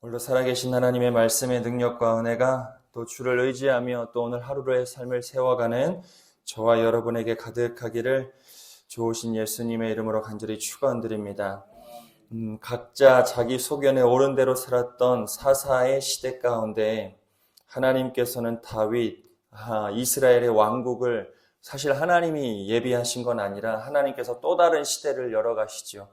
오늘도 살아계신 하나님의 말씀의 능력과 은혜가 또 주를 의지하며 또 오늘 하루의 삶을 세워가는 저와 여러분에게 가득하기를 좋으신 예수님의 이름으로 간절히 축원드립니다. 각자 자기 소견에 옳은 대로 살았던 사사의 시대 가운데 하나님께서는 다윗, 이스라엘의 왕국을 사실 하나님이 예비하신 건 아니라 하나님께서 또 다른 시대를 열어가시죠.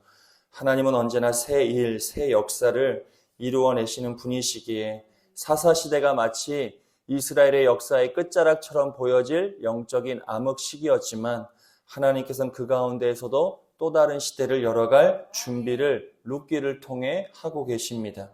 하나님은 언제나 새 일, 새 역사를 이루어내시는 분이시기에 사사시대가 마치 이스라엘의 역사의 끝자락처럼 보여질 영적인 암흑 시기였지만 하나님께서는 그 가운데에서도 또 다른 시대를 열어갈 준비를 룻기를 통해 하고 계십니다.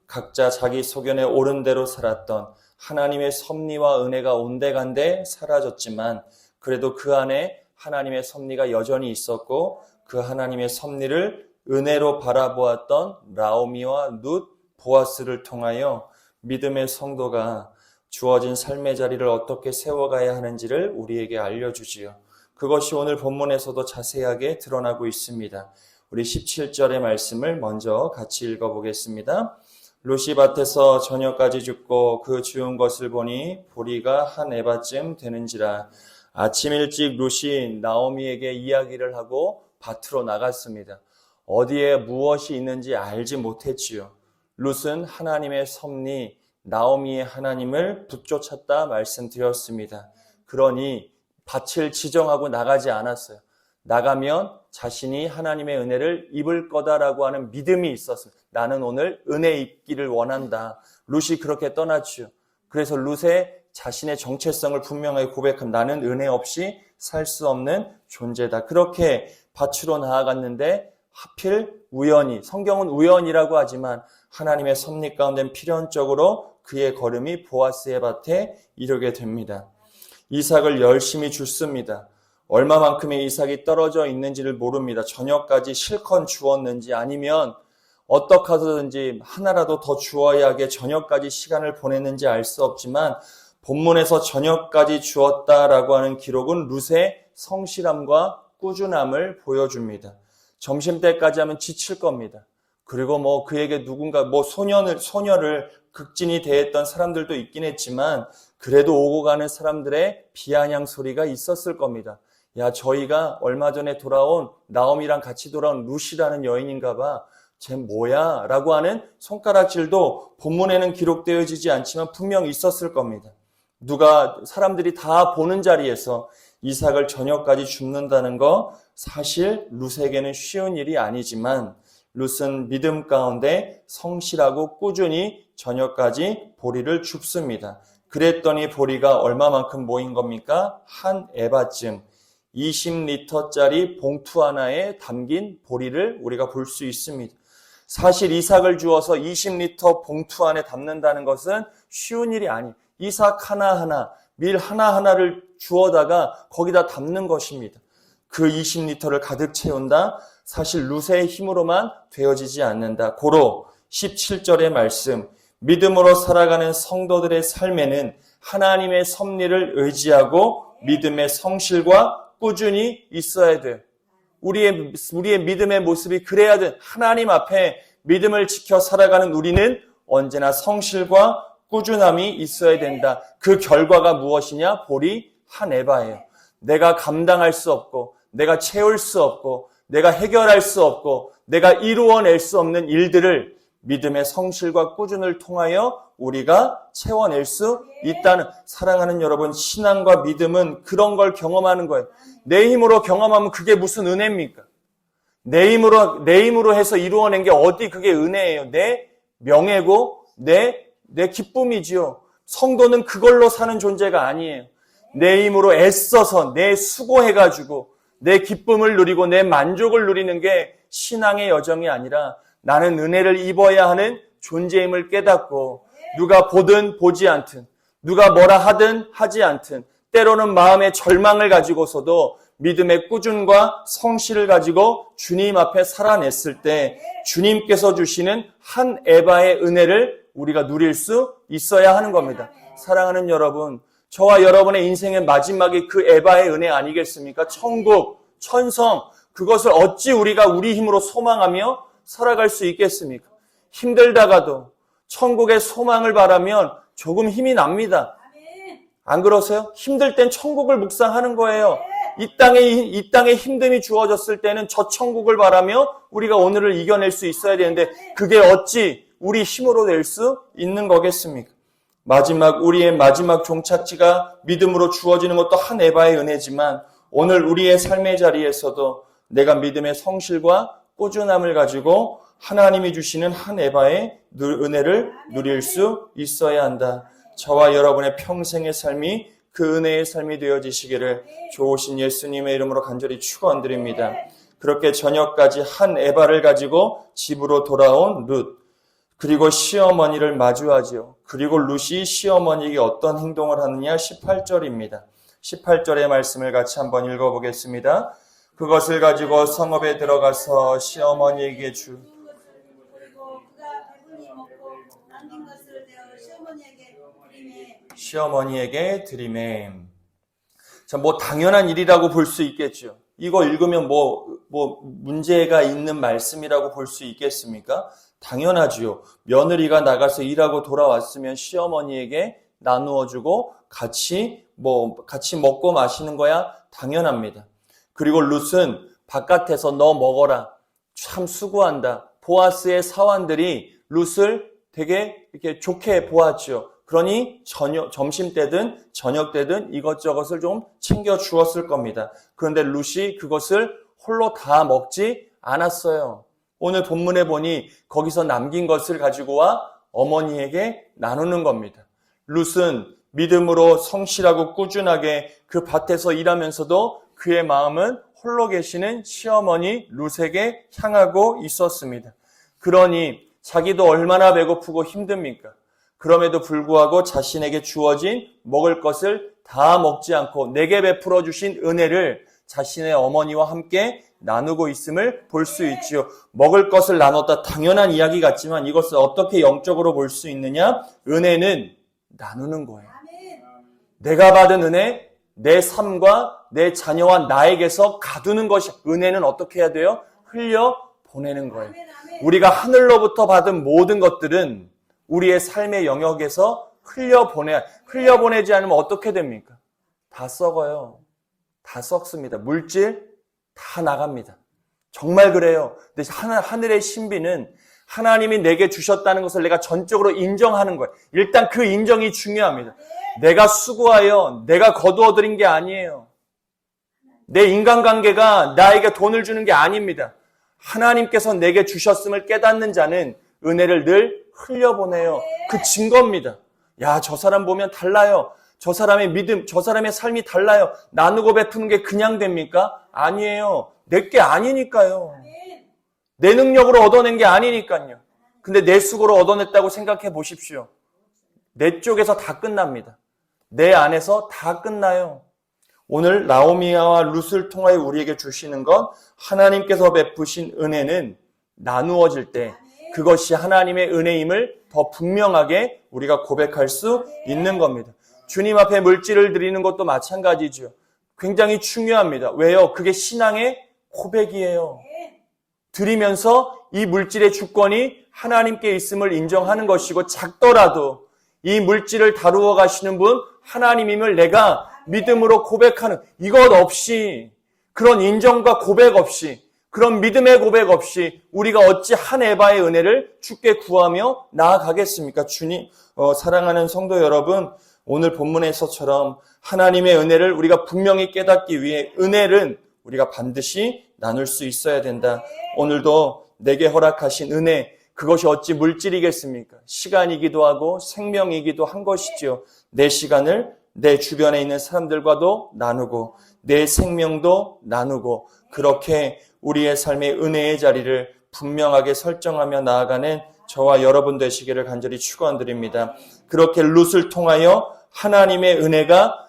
각자 자기 소견에 옳은 대로 살았던 하나님의 섭리와 은혜가 온데간데 사라졌지만 그래도 그 안에 하나님의 섭리가 여전히 있었고 그 하나님의 섭리를 은혜로 바라보았던 나오미와 룻, 보아스를 통하여 믿음의 성도가 주어진 삶의 자리를 어떻게 세워가야 하는지를 우리에게 알려주지요. 그것이 오늘 본문에서도 자세하게 드러나고 있습니다. 우리 17절의 말씀을 먼저 같이 읽어보겠습니다. 룻이 밭에서 저녁까지 죽고 그 주운 것을 보니 보리가 한 에바쯤 되는지라. 아침 일찍 룻이 나오미에게 이야기를 하고 밭으로 나갔습니다. 어디에 무엇이 있는지 알지 못했지요. 룻은 하나님의 섭리, 나오미의 하나님을 붙쫓았다 말씀드렸습니다. 그러니 밭을 지정하고 나가지 않았어요. 나가면 자신이 하나님의 은혜를 입을 거다라고 하는 믿음이 있었습니다. 나는 오늘 은혜 입기를 원한다. 룻이 그렇게 떠났죠. 그래서 룻의 자신의 정체성을 분명하게 고백한 나는 은혜 없이 살 수 없는 존재다. 그렇게 밭으로 나아갔는데 하필 우연히, 성경은 우연이라고 하지만 하나님의 섭리 가운데 필연적으로 그의 걸음이 보아스의 밭에 이르게 됩니다. 이삭을 열심히 줍습니다. 얼마만큼의 이삭이 떨어져 있는지를 모릅니다. 저녁까지 실컷 주었는지 아니면 어떻게 하든지 하나라도 더 주어야 하게 저녁까지 시간을 보냈는지 알 수 없지만 본문에서 저녁까지 주었다라고 하는 기록은 룻의 성실함과 꾸준함을 보여줍니다. 점심때까지 하면 지칠 겁니다. 그리고 그에게 누군가 소녀를 극진히 대했던 사람들도 있긴 했지만 그래도 오고 가는 사람들의 비아냥 소리가 있었을 겁니다. 야, 저희가 얼마 전에 돌아온 나오미랑 같이 돌아온 룻이라는 여인인가 봐. 쟤 뭐야? 라고 하는 손가락질도 본문에는 기록되어지지 않지만 분명 있었을 겁니다. 사람들이 다 보는 자리에서 이삭을 저녁까지 줍는다는 거 사실 룻에게는 쉬운 일이 아니지만 룻은 믿음 가운데 성실하고 꾸준히 저녁까지 보리를 줍습니다. 그랬더니 보리가 얼마만큼 모인 겁니까? 한 에바쯤 20리터짜리 봉투 하나에 담긴 보리를 우리가 볼 수 있습니다. 사실 이삭을 주어서 20리터 봉투 안에 담는다는 것은 쉬운 일이 아니에요. 이삭 하나하나, 밀 하나하나를 주어다가 거기다 담는 것입니다. 그 20리터를 가득 채운다? 사실 룻의 힘으로만 되어지지 않는다. 고로 17절의 말씀, 믿음으로 살아가는 성도들의 삶에는 하나님의 섭리를 의지하고 믿음의 성실과 꾸준히 있어야 돼요. 우리의 믿음의 모습이 그래야 돼. 하나님 앞에 믿음을 지켜 살아가는 우리는 언제나 성실과 꾸준함이 있어야 된다. 그 결과가 무엇이냐? 보리 한 에바예요. 내가 감당할 수 없고 내가 채울 수 없고 내가 해결할 수 없고 내가 이루어낼 수 없는 일들을 믿음의 성실과 꾸준을 통하여 우리가 채워낼 수 있다는, 사랑하는 여러분, 신앙과 믿음은 그런 걸 경험하는 거예요. 내 힘으로 경험하면 그게 무슨 은혜입니까? 내 힘으로 해서 이루어낸 게 어디 그게 은혜예요. 내 명예고 내 기쁨이지요. 성도는 그걸로 사는 존재가 아니에요. 내 힘으로 애써서 내 수고해가지고 내 기쁨을 누리고 내 만족을 누리는 게 신앙의 여정이 아니라 나는 은혜를 입어야 하는 존재임을 깨닫고 누가 보든 보지 않든 누가 뭐라 하든 하지 않든 때로는 마음의 절망을 가지고서도 믿음의 꾸준과 성실을 가지고 주님 앞에 살아냈을 때 주님께서 주시는 한 에바의 은혜를 우리가 누릴 수 있어야 하는 겁니다. 사랑하는 여러분, 저와 여러분의 인생의 마지막이 그 에바의 은혜 아니겠습니까? 천국, 천성, 그것을 어찌 우리가 우리 힘으로 소망하며 살아갈 수 있겠습니까? 힘들다가도 천국의 소망을 바라면 조금 힘이 납니다. 안 그러세요? 힘들 땐 천국을 묵상하는 거예요. 이 땅에 힘듦이 주어졌을 때는 저 천국을 바라며 우리가 오늘을 이겨낼 수 있어야 되는데 그게 어찌 우리 힘으로 낼 수 있는 거겠습니까? 우리의 마지막 종착지가 믿음으로 주어지는 것도 한 에바의 은혜지만 오늘 우리의 삶의 자리에서도 내가 믿음의 성실과 꾸준함을 가지고 하나님이 주시는 한 에바의 은혜를 누릴 수 있어야 한다. 저와 여러분의 평생의 삶이 그 은혜의 삶이 되어지시기를 좋으신 예수님의 이름으로 간절히 축원드립니다. 그렇게 저녁까지 한 에바를 가지고 집으로 돌아온 룻, 그리고 시어머니를 마주하지요. 그리고 룻이 시어머니에게 어떤 행동을 하느냐 18절입니다. 18절의 말씀을 같이 한번 읽어보겠습니다. 그것을 가지고 성읍에 들어가서 시어머니에게 그리고 그가 배불리 먹고 남긴 것을 내어 시어머니에게 드리매. 자, 당연한 일이라고 볼 수 있겠죠. 이거 읽으면 문제가 있는 말씀이라고 볼 수 있겠습니까? 당연하지요. 며느리가 나가서 일하고 돌아왔으면 시어머니에게 나누어주고 같이 먹고 마시는 거야 당연합니다. 그리고 룻은 바깥에서 너 먹어라. 참 수고한다. 보아스의 사환들이 룻을 되게 이렇게 좋게 보았죠. 그러니 점심 때든 저녁 때든 이것저것을 좀 챙겨 주었을 겁니다. 그런데 룻이 그것을 홀로 다 먹지 않았어요. 오늘 본문에 보니 거기서 남긴 것을 가지고 와 어머니에게 나누는 겁니다. 룻은 믿음으로 성실하고 꾸준하게 그 밭에서 일하면서도 그의 마음은 홀로 계시는 시어머니 룻에게 향하고 있었습니다. 그러니 자기도 얼마나 배고프고 힘듭니까? 그럼에도 불구하고 자신에게 주어진 먹을 것을 다 먹지 않고 내게 베풀어 주신 은혜를 자신의 어머니와 함께 나누고 있음을 볼 수 있지요. 먹을 것을 나눴다 당연한 이야기 같지만 이것을 어떻게 영적으로 볼 수 있느냐? 은혜는 나누는 거예요. 내가 받은 은혜, 내 삶과 내 자녀와 나에게서 가두는 것이 흘려보내는 어떻게 해야 돼요? 흘려보내는 거예요. 우리가 하늘로부터 받은 모든 것들은 우리의 삶의 영역에서 흘려보내지 않으면 어떻게 됩니까? 다 썩어요. 다 썩습니다. 물질 다 나갑니다. 정말 그래요. 근데 하늘의 신비는 하나님이 내게 주셨다는 것을 내가 전적으로 인정하는 거예요. 일단 그 인정이 중요합니다. 내가 수고하여 내가 거두어들인 게 아니에요. 내 인간관계가 나에게 돈을 주는 게 아닙니다. 하나님께서 내게 주셨음을 깨닫는 자는 은혜를 늘 흘려보내요. 그 증거입니다. 야, 저 사람 보면 달라요. 저 사람의 믿음, 저 사람의 삶이 달라요. 나누고 베푸는 게 그냥 됩니까? 아니에요. 내게 아니니까요. 내 능력으로 얻어낸 게 아니니까요. 근데 내 수고로 얻어냈다고 생각해 보십시오. 내 쪽에서 다 끝납니다. 내 안에서 다 끝나요. 오늘 나오미와 룻을 통하여 우리에게 주시는 건 하나님께서 베푸신 은혜는 나누어질 때 그것이 하나님의 은혜임을 더 분명하게 우리가 고백할 수 있는 겁니다. 주님 앞에 물질을 드리는 것도 마찬가지죠. 굉장히 중요합니다. 왜요? 그게 신앙의 고백이에요. 드리면서 이 물질의 주권이 하나님께 있음을 인정하는 것이고 작더라도 이 물질을 다루어 가시는 분 하나님임을 내가 믿음으로 고백하는 이것 없이 그런 인정과 고백 없이 그런 믿음의 고백 없이 우리가 어찌 한 에바의 은혜를 주께 구하며 나아가겠습니까? 주님, 사랑하는 성도 여러분, 오늘 본문에서처럼 하나님의 은혜를 우리가 분명히 깨닫기 위해 은혜는 우리가 반드시 나눌 수 있어야 된다. 오늘도 내게 허락하신 은혜, 그것이 어찌 물질이겠습니까? 시간이기도 하고 생명이기도 한 것이지요. 내 시간을 내 주변에 있는 사람들과도 나누고 내 생명도 나누고 그렇게 우리의 삶의 은혜의 자리를 분명하게 설정하며 나아가는 저와 여러분 되시기를 간절히 축원드립니다. 그렇게 룻을 통하여 하나님의 은혜가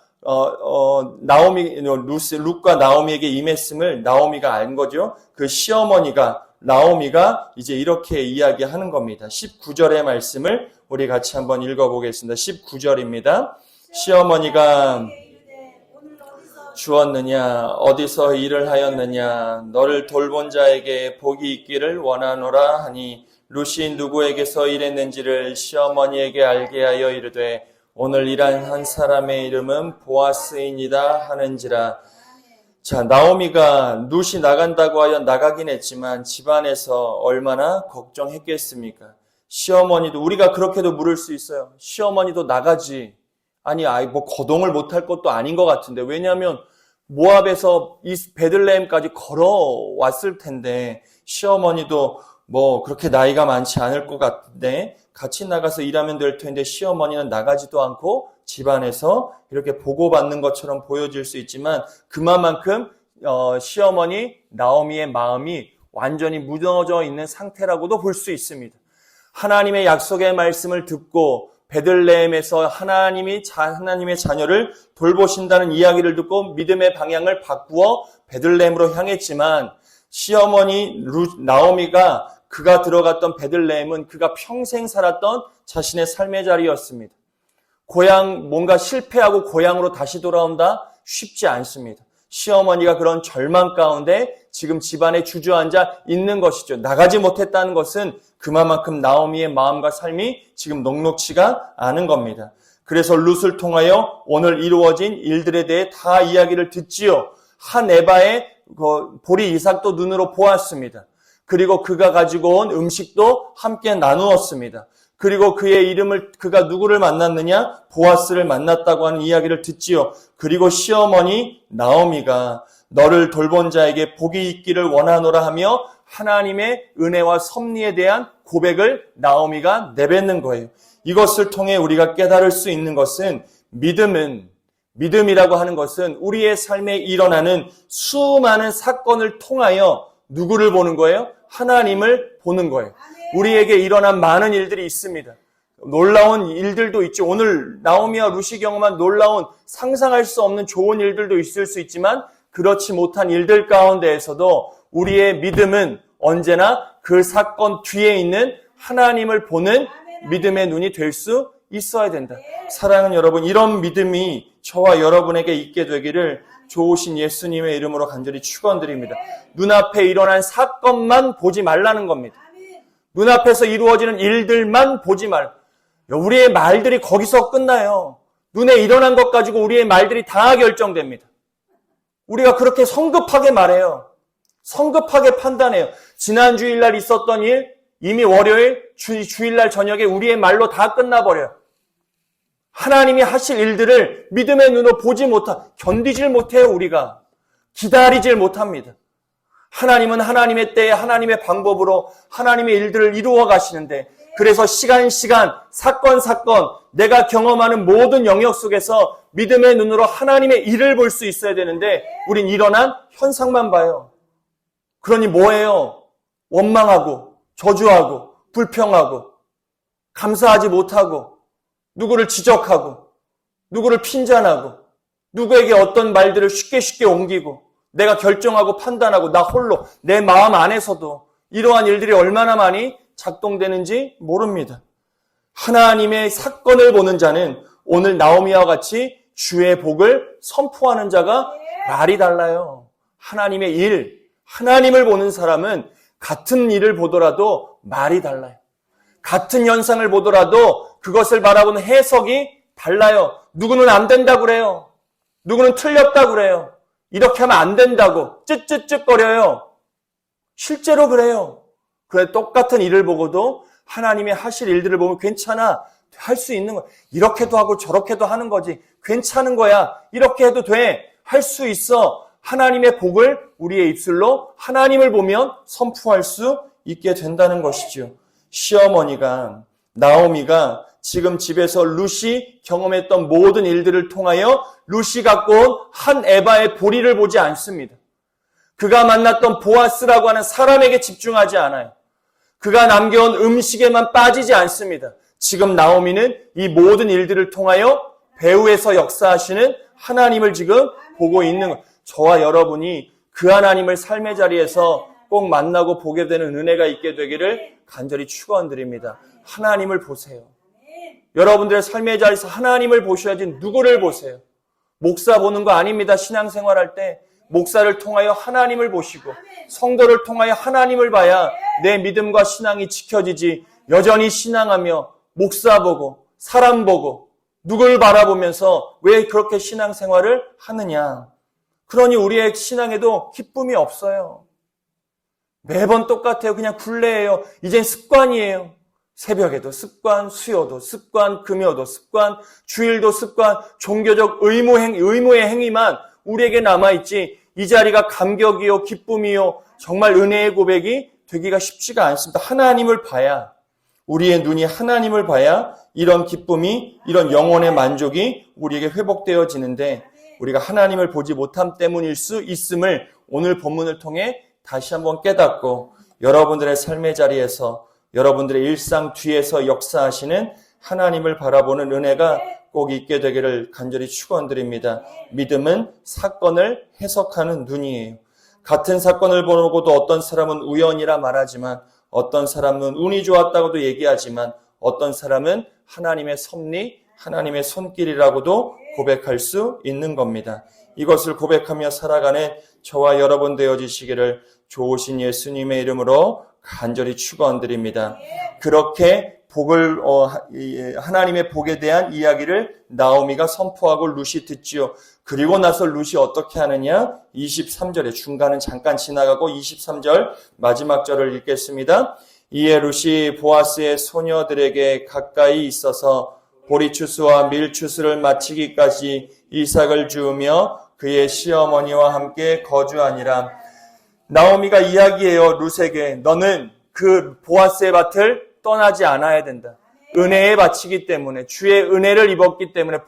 룻과 나오미에게 임했음을 나오미가 알 거죠. 그 시어머니가 나오미가 이제 이렇게 이야기하는 겁니다. 19절의 말씀을 우리 같이 한번 읽어보겠습니다. 19절입니다. 시어머니가 주었느냐 어디서 일을 하였느냐 너를 돌본 자에게 복이 있기를 원하노라 하니 룻이 누구에게서 일했는지를 시어머니에게 알게 하여 이르되 오늘 일한 한 사람의 이름은 보아스이니라 하는지라. 자, 나오미가 룻이 나간다고 하여 나가긴 했지만 집안에서 얼마나 걱정했겠습니까? 시어머니도, 우리가 그렇게도 물을 수 있어요. 시어머니도 나가지. 아니, 뭐 거동을 못할 것도 아닌 것 같은데. 왜냐하면 모압에서 이 베들레헴까지 걸어왔을 텐데 시어머니도 뭐 그렇게 나이가 많지 않을 것 같은데 같이 나가서 일하면 될 텐데 시어머니는 나가지도 않고 집안에서 이렇게 보고받는 것처럼 보여질 수 있지만 그만큼 시어머니 나오미의 마음이 완전히 무너져 있는 상태라고도 볼 수 있습니다. 하나님의 약속의 말씀을 듣고 베들레헴에서 하나님의 자녀를 돌보신다는 이야기를 듣고 믿음의 방향을 바꾸어 베들레헴으로 향했지만 시어머니 나오미가 그가 들어갔던 베들레헴은 그가 평생 살았던 자신의 삶의 자리였습니다. 뭔가 실패하고 고향으로 다시 돌아온다? 쉽지 않습니다. 시어머니가 그런 절망 가운데 지금 집안에 주저앉아 있는 것이죠. 나가지 못했다는 것은 그만큼 나오미의 마음과 삶이 지금 녹록치가 않은 겁니다. 그래서 룻을 통하여 오늘 이루어진 일들에 대해 다 이야기를 듣지요. 한 에바의 보리 이삭도 눈으로 보았습니다. 그리고 그가 가지고 온 음식도 함께 나누었습니다. 그리고 그가 누구를 만났느냐? 보아스를 만났다고 하는 이야기를 듣지요. 그리고 시어머니 나오미가 너를 돌본 자에게 복이 있기를 원하노라 하며 하나님의 은혜와 섭리에 대한 고백을 나오미가 내뱉는 거예요. 이것을 통해 우리가 깨달을 수 있는 것은 믿음이라고 하는 것은 우리의 삶에 일어나는 수많은 사건을 통하여 누구를 보는 거예요? 하나님을 보는 거예요. 우리에게 일어난 많은 일들이 있습니다. 놀라운 일들도 있죠. 오늘 나오미와 룻이 경험한 놀라운 상상할 수 없는 좋은 일들도 있을 수 있지만 그렇지 못한 일들 가운데에서도 우리의 믿음은 언제나 그 사건 뒤에 있는 하나님을 보는 믿음의 눈이 될 수 있어야 된다. 사랑하는 여러분, 이런 믿음이 저와 여러분에게 있게 되기를 좋으신 예수님의 이름으로 간절히 축원드립니다. 눈앞에 일어난 사건만 보지 말라는 겁니다. 눈앞에서 이루어지는 일들만 보지 말. 우리의 말들이 거기서 끝나요. 눈에 일어난 것 가지고 우리의 말들이 다 결정됩니다. 우리가 그렇게 성급하게 말해요. 성급하게 판단해요. 지난 주일날 있었던 일, 이미 월요일, 주일날 저녁에 우리의 말로 다 끝나버려요. 하나님이 하실 일들을 믿음의 눈으로 견디질 못해요, 우리가. 기다리질 못합니다. 하나님은 하나님의 때에 하나님의 방법으로 하나님의 일들을 이루어 가시는데 그래서 시간, 사건, 내가 경험하는 모든 영역 속에서 믿음의 눈으로 하나님의 일을 볼 수 있어야 되는데 우린 일어난 현상만 봐요. 그러니 뭐예요? 원망하고 저주하고 불평하고 감사하지 못하고 누구를 지적하고 누구를 핀잔하고 누구에게 어떤 말들을 쉽게 옮기고 내가 결정하고 판단하고 나 홀로 내 마음 안에서도 이러한 일들이 얼마나 많이 작동되는지 모릅니다. 하나님의 사건을 보는 자는 오늘 나오미와 같이 주의 복을 선포하는 자가 말이 달라요. 하나님의 일, 하나님을 보는 사람은 같은 일을 보더라도 말이 달라요. 같은 현상을 보더라도 그것을 바라보는 해석이 달라요. 누구는 안 된다고 그래요. 누구는 틀렸다고 그래요. 이렇게 하면 안 된다고 쯧쯧쯧거려요. 실제로 그래요. 그래 똑같은 일을 보고도 하나님이 하실 일들을 보면 괜찮아. 할 수 있는 거야. 이렇게도 하고 저렇게도 하는 거지. 괜찮은 거야. 이렇게 해도 돼. 할 수 있어. 하나님의 복을 우리의 입술로 하나님을 보면 선포할 수 있게 된다는 것이죠. 시어머니가 나오미가 지금 집에서 룻이 경험했던 모든 일들을 통하여 룻이 갖고 온 한 에바의 보리를 보지 않습니다. 그가 만났던 보아스라고 하는 사람에게 집중하지 않아요. 그가 남겨온 음식에만 빠지지 않습니다. 지금 나오미는 이 모든 일들을 통하여 배후에서 역사하시는 하나님을 지금 보고 있는 거예요. 저와 여러분이 그 하나님을 삶의 자리에서 꼭 만나고 보게 되는 은혜가 있게 되기를 간절히 축원드립니다. 하나님을 보세요. 여러분들의 삶의 자리에서 하나님을 보셔야지 누구를 보세요. 목사 보는 거 아닙니다. 신앙생활할 때 목사를 통하여 하나님을 보시고 성도를 통하여 하나님을 봐야 내 믿음과 신앙이 지켜지지, 여전히 신앙하며 목사 보고 사람 보고 누굴 바라보면서 왜 그렇게 신앙생활을 하느냐. 그러니 우리의 신앙에도 기쁨이 없어요. 매번 똑같아요. 그냥 굴레예요. 이젠 습관이에요. 새벽에도 습관, 수요도 습관, 금요도 습관, 주일도 습관, 종교적 의무의 행위만 우리에게 남아있지, 이 자리가 감격이요, 기쁨이요, 정말 은혜의 고백이 되기가 쉽지가 않습니다. 하나님을 봐야, 우리의 눈이 하나님을 봐야 이런 기쁨이, 이런 영혼의 만족이 우리에게 회복되어지는데, 우리가 하나님을 보지 못함 때문일 수 있음을 오늘 본문을 통해 다시 한번 깨닫고, 여러분들의 삶의 자리에서, 여러분들의 일상 뒤에서 역사하시는 하나님을 바라보는 은혜가 꼭 있게 되기를 간절히 축원드립니다. 믿음은 사건을 해석하는 눈이에요. 같은 사건을 보고도 어떤 사람은 우연이라 말하지만, 어떤 사람은 운이 좋았다고도 얘기하지만, 어떤 사람은 하나님의 섭리, 하나님의 손길이라고도 고백할 수 있는 겁니다. 이것을 고백하며 살아가는 저와 여러분 되어지시기를 좋으신 예수님의 이름으로 간절히 축원드립니다. 그렇게 하나님의 복에 대한 이야기를 나오미가 선포하고 룻이 듣지요. 그리고 나서 룻이 어떻게 하느냐? 23절에, 중간은 잠깐 지나가고 23절 마지막 절을 읽겠습니다. 이에 룻이 보아스의 소녀들에게 가까이 있어서 보리추수와 밀추수를 마치기까지 이삭을 주우며 그의 시어머니와 함께 거주하니라. 나오미가 이야기해요. 룻에게, 너는 그 보아스의 밭을 떠나지 않아야 된다. 은혜의 밭이기 때문에, 주의 은혜를 입었기 때문에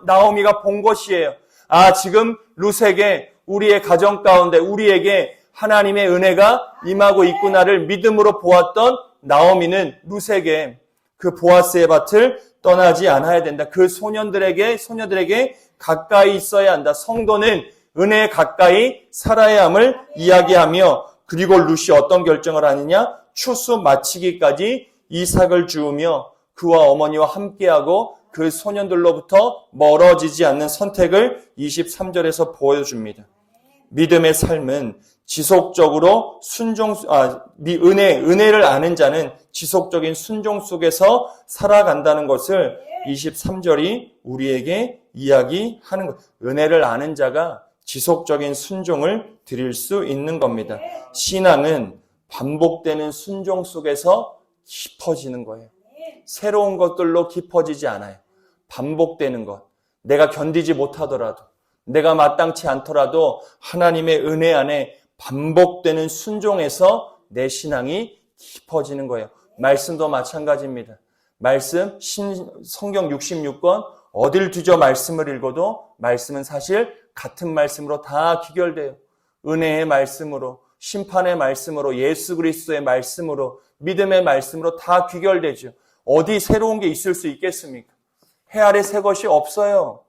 나오미가 본 것이에요. 아, 지금 룻에게, 우리의 가정 가운데 우리에게 하나님의 은혜가 임하고 있구나를 믿음으로 보았던 나오미는 룻에게 그 보아스의 밭을 떠나지 않아야 된다. 그 소녀들에게 가까이 있어야 한다. 성도는 은혜에 가까이 살아야 함을 이야기하며, 그리고 룻이 어떤 결정을 하느냐? 추수 마치기까지 이삭을 주우며 그와 어머니와 함께하고 그 소년들로부터 멀어지지 않는 선택을 23절에서 보여줍니다. 믿음의 삶은 지속적으로 은혜를 아는 자는 지속적인 순종 속에서 살아간다는 것을 23절이 우리에게 이야기하는 것. 은혜를 아는 자가 지속적인 순종을 드릴 수 있는 겁니다. 신앙은 반복되는 순종 속에서 깊어지는 거예요. 새로운 것들로 깊어지지 않아요. 반복되는 것. 내가 견디지 못하더라도, 내가 마땅치 않더라도 하나님의 은혜 안에 반복되는 순종에서 내 신앙이 깊어지는 거예요. 말씀도 마찬가지입니다. 성경 66권 어딜 뒤져 말씀을 읽어도 말씀은 사실 같은 말씀으로 다 귀결돼요. 은혜의 말씀으로, 심판의 말씀으로, 예수 그리스도의 말씀으로, 믿음의 말씀으로 다 귀결되죠. 어디 새로운 게 있을 수 있겠습니까? 해 아래 새 것이 없어요.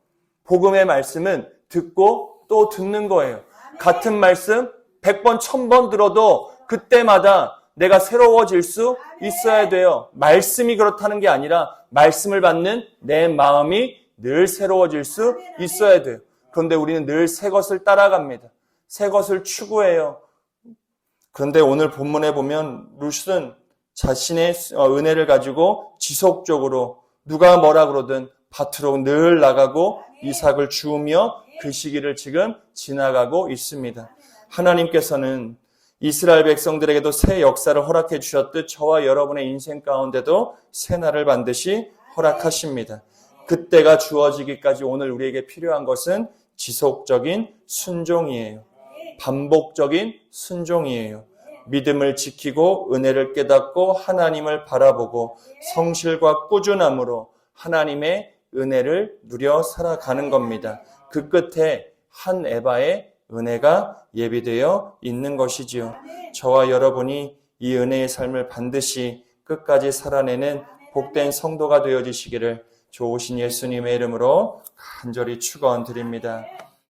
복음의 말씀은 듣고 또 듣는 거예요. 같은 말씀 100번, 1000번 들어도 그때마다 내가 새로워질 수 있어야 돼요. 말씀이 그렇다는 게 아니라 말씀을 받는 내 마음이 늘 새로워질 수 있어야 돼요. 그런데 우리는 늘 새 것을 따라갑니다. 새 것을 추구해요. 그런데 오늘 본문에 보면 룻은 자신의 은혜를 가지고 지속적으로 누가 뭐라 그러든 밭으로 늘 나가고 이삭을 주우며 그 시기를 지금 지나가고 있습니다. 하나님께서는 이스라엘 백성들에게도 새 역사를 허락해 주셨듯 저와 여러분의 인생 가운데도 새 날을 반드시 허락하십니다. 그때가 주어지기까지 오늘 우리에게 필요한 것은 지속적인 순종이에요. 반복적인 순종이에요. 믿음을 지키고 은혜를 깨닫고 하나님을 바라보고 성실과 꾸준함으로 하나님의 은혜를 누려 살아가는 겁니다. 그 끝에 한 에바의 은혜가 예비되어 있는 것이지요. 저와 여러분이 이 은혜의 삶을 반드시 끝까지 살아내는 복된 성도가 되어지시기를 좋으신 예수님의 이름으로 간절히 축원드립니다.